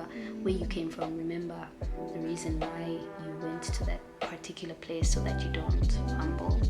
remember where you came from, remember the reason why you went to that particular place so that you don't humble.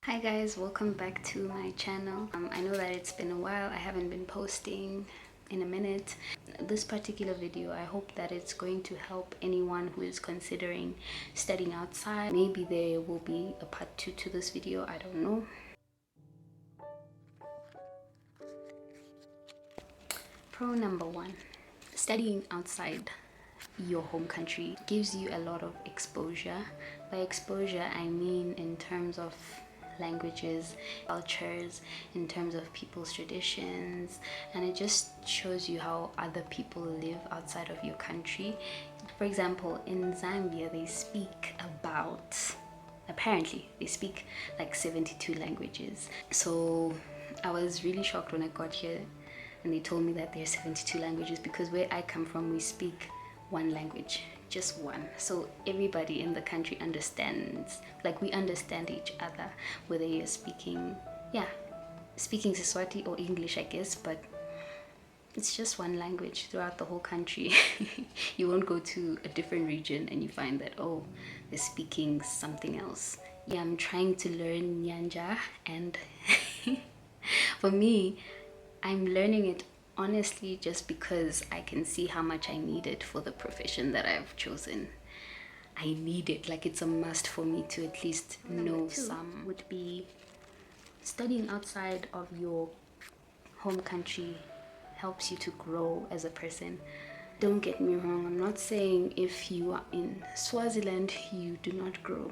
Hi guys, welcome back to my channel. I know that it's been a while. I haven't been posting in a minute. This particular video, I hope that it's going to help anyone who is considering studying outside. Maybe there will be a part 2 to this video, I don't know. Pro number 1, studying outside your home country gives you a lot of exposure. By exposure, I mean in terms of languages, cultures, in terms of people's traditions, and it just shows you how other people live outside of your country. For example, in Zambia, apparently they speak like 72 languages. So I was really shocked when I got here and they told me that there's 72 languages, because where I come from, we speak one language, just one. So everybody in the country understands, like we understand each other, whether you're speaking Eswati or English, I guess, but it's just one language throughout the whole country. You won't go to a different region and you find that, oh, they're speaking something else. Yeah, I'm trying to learn Nyanja, and for me, I'm learning it honestly just because I can see how much I need it for the profession that I've chosen. I need it, like it's a must for me to at least know some. Would be studying outside of your home country helps you to grow as a person. Don't get me wrong, I'm not saying if you are in Swaziland you do not grow.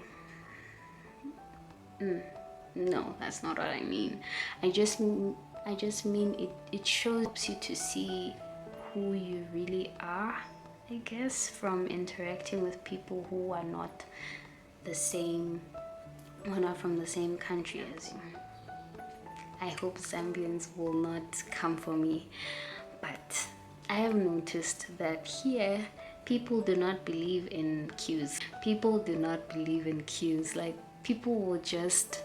No, that's not what I mean. I just mean it helps you to see who you really are, I guess, from interacting with people who are not from the same country as you. I hope Zambians will not come for me, but I have noticed that here people do not believe in queues. People do not believe in queues. Like, people will just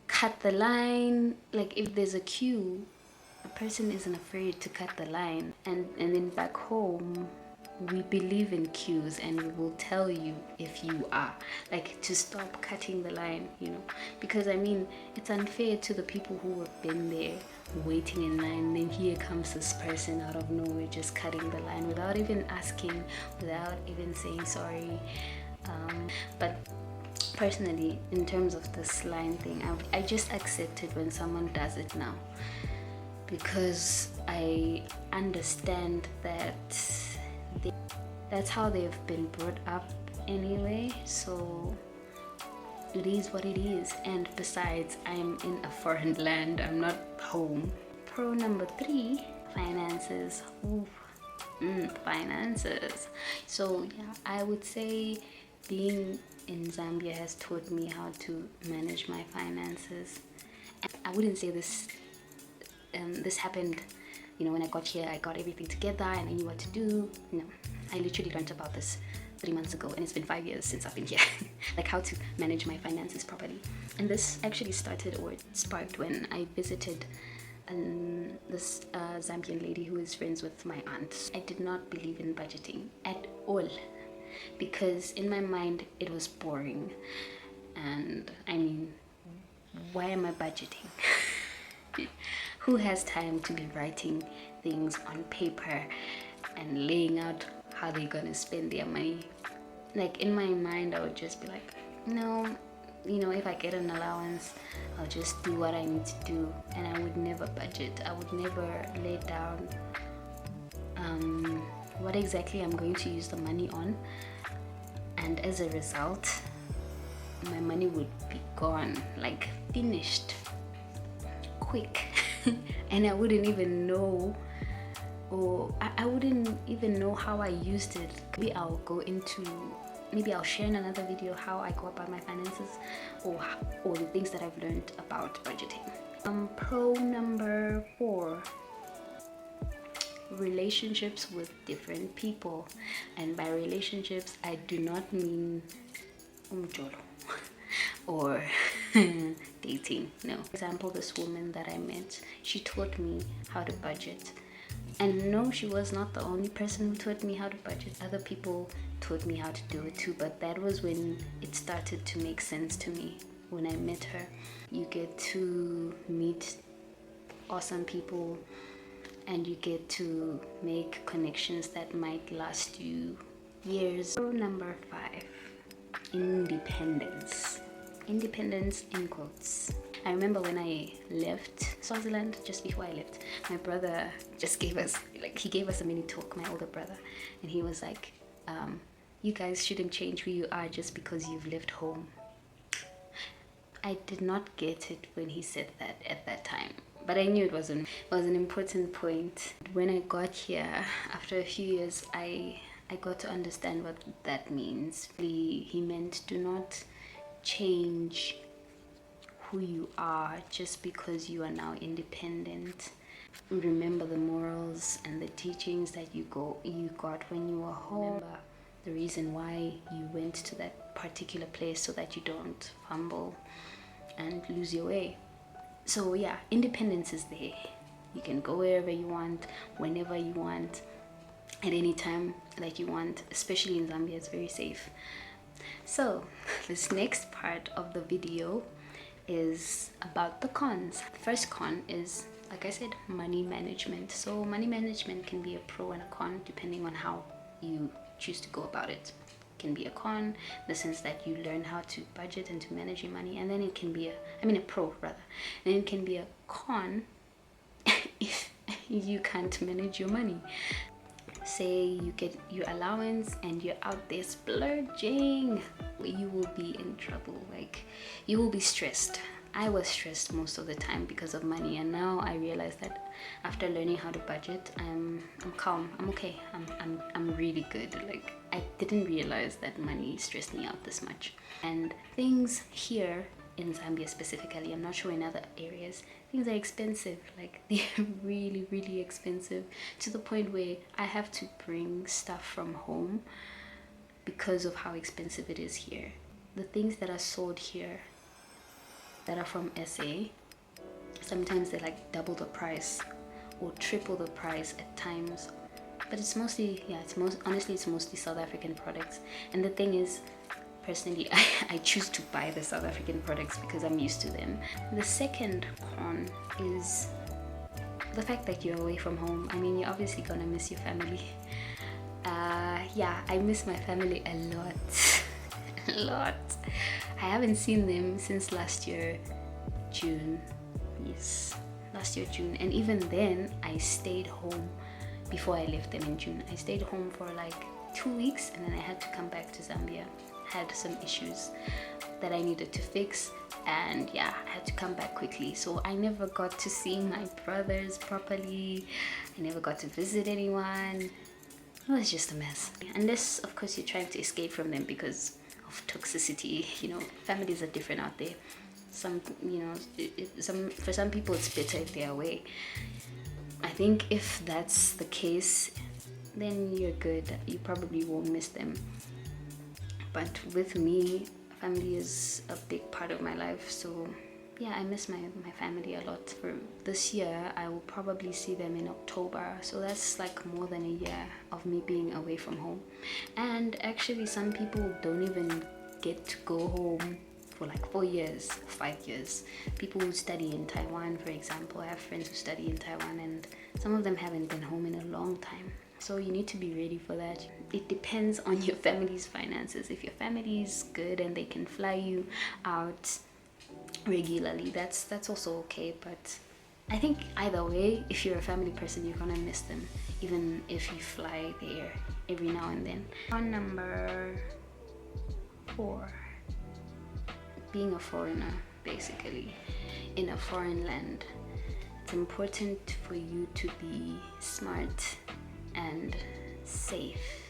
cut the line. Like, if there's a queue, a person isn't afraid to cut the line. And then back home, we believe in queues, and we will tell you if you are, like, to stop cutting the line, you know, because I mean, it's unfair to the people who have been there waiting in line. Then here comes this person out of nowhere just cutting the line without even asking, without even saying sorry. But personally, in terms of this line thing, I just accept it when someone does it now, because I understand that that's how they've been brought up anyway, so it is what it is. And besides, I'm in a foreign land, I'm not home. Pro number 3, finances. Ooh, finances. So yeah, I would say being in Zambia has taught me how to manage my finances. And I wouldn't say this happened, you know, when I got here I got everything together and I knew what to do. No, I literally learned about this 3 months ago, and it's been 5 years since I've been here. Like, how to manage my finances properly. And this actually sparked when I visited this Zambian lady who is friends with my aunt. I did not believe in budgeting at all, because in my mind it was boring. And I mean, why am I budgeting? Who has time to be writing things on paper and laying out how they're gonna spend their money? Like, in my mind I would just be like, no, you know, if I get an allowance, I'll just do what I need to do. And I would never budget. I would never lay down what exactly I'm going to use the money on, and as a result my money would be gone, like finished quick. And I wouldn't even know, or I wouldn't even know how I used it. Maybe I'll share in another video how I go about my finances, or the things that I've learned about budgeting. Pro number 4, relationships with different people. And by relationships, I do not mean umjolo or dating. hating. No. For example, this woman that I met, she taught me how to budget. And no, she was not the only person who taught me how to budget. Other people taught me how to do it too, but that was when it started to make sense to me. When I met her, you get to meet awesome people and you get to make connections that might last you years. So number 5, independence. Independence in quotes. I remember when I left Swaziland, just before I left, my brother just gave us, he gave us a mini talk, my older brother, and he was like, you guys shouldn't change who you are just because you've left home. I did not get it when he said that at that time, but I knew it was an important point. When I got here, after a few years, I got to understand what that means. He meant do not change who you are just because you are now independent. Remember the morals and the teachings that you got when you were home. Remember the reason why you went to that particular place, so that you don't fumble and lose your way. So yeah, independence is there. You can go wherever you want, whenever you want, at any time that you want. Especially in Zambia, it's very safe. So this next part of the video is about the cons. The first con is, like I said, money management. So money management can be a pro and a con depending on how you choose to go about it. It can be a con in the sense that you learn how to budget and to manage your money, and then it can be a pro rather. Then it can be a con if you can't manage your money. Say you get your allowance and you're out there splurging, you will be in trouble. You will be stressed. I was stressed most of the time because of money, and now I realize that after learning how to budget, I'm calm. I'm okay. I'm really good. I didn't realize that money stressed me out this much. And things here in Zambia specifically, I'm not sure in other areas, things are expensive. They're really, really expensive, to the point where I have to bring stuff from home because of how expensive it is here. The things that are sold here that are from SA, sometimes they're double the price or triple the price at times. But it's mostly, honestly, it's mostly South African products. And the thing is, personally, I choose to buy the South African products because I'm used to them. The second con is the fact that you're away from home. I mean, you're obviously gonna miss your family. Yeah, I miss my family a lot. A lot. I haven't seen them since last year, June. Yes, last year, June. And even then, I stayed home before I left them in June. I stayed home for 2 weeks, and then I had to come back to Zambia. Had some issues that I needed to fix, and yeah, I had to come back quickly. So I never got to see my brothers properly. I never got to visit anyone. It was just a mess. Unless, of course, you're trying to escape from them because of toxicity. Families are different out there. For some people it's better if they're away. I think if that's the case, then you're good. You probably won't miss them. But with me, family is a big part of my life. So yeah, I miss my family a lot. For this year, I will probably see them in October. So that's more than a year of me being away from home. And actually, some people don't even get to go home for 4 years, 5 years. People who study in Taiwan, for example. I have friends who study in Taiwan, and some of them haven't been home in a long time. So you need to be ready for that. It depends on your family's finances. If your family is good and they can fly you out regularly, that's also okay. But I think either way, if you're a family person, you're gonna miss them, even if you fly there every now and then. On number 4, being a foreigner, basically in a foreign land, it's important for you to be smart and safe.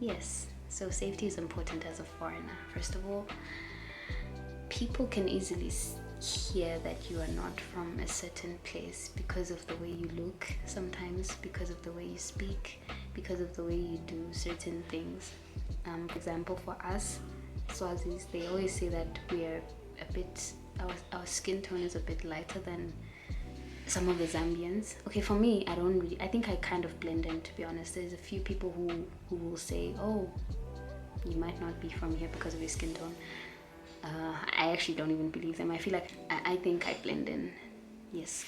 Yes, so safety is important as a foreigner. First of all, people can easily hear that you are not from a certain place because of the way you look, sometimes because of the way you speak, because of the way you do certain things. For example, for us Swazis, they always say that we are a bit our skin tone is a bit lighter than some of the Zambians. Okay, for me, I think I kind of blend in, to be honest. There's a few people who will say, oh, you might not be from here because of your skin tone. I actually don't even believe them. I feel like I think I blend in, yes.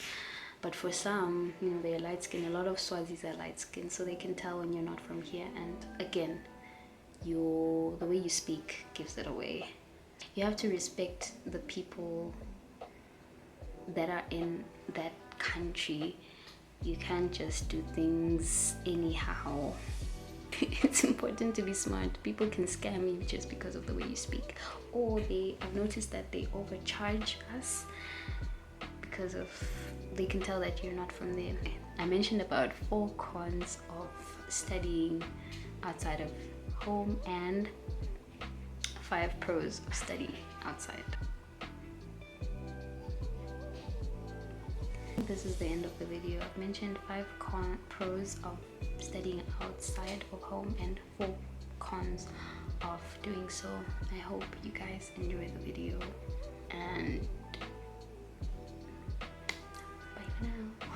But for some, you know, they're light skin. A lot of Swazis are light skin, so they can tell when you're not from here. And again, the way you speak gives it away. You have to respect the people that are in that country. You can't just do things anyhow. It's important to be smart. People can scam you just because of the way you speak, or I've noticed that they overcharge us because of they can tell that you're not from there. I mentioned about 4 cons of studying outside of home and 5 pros of study outside. This is the end of the video. I've mentioned 5 pros of studying outside of home and 4 cons of doing so. I hope you guys enjoy the video, and bye for now.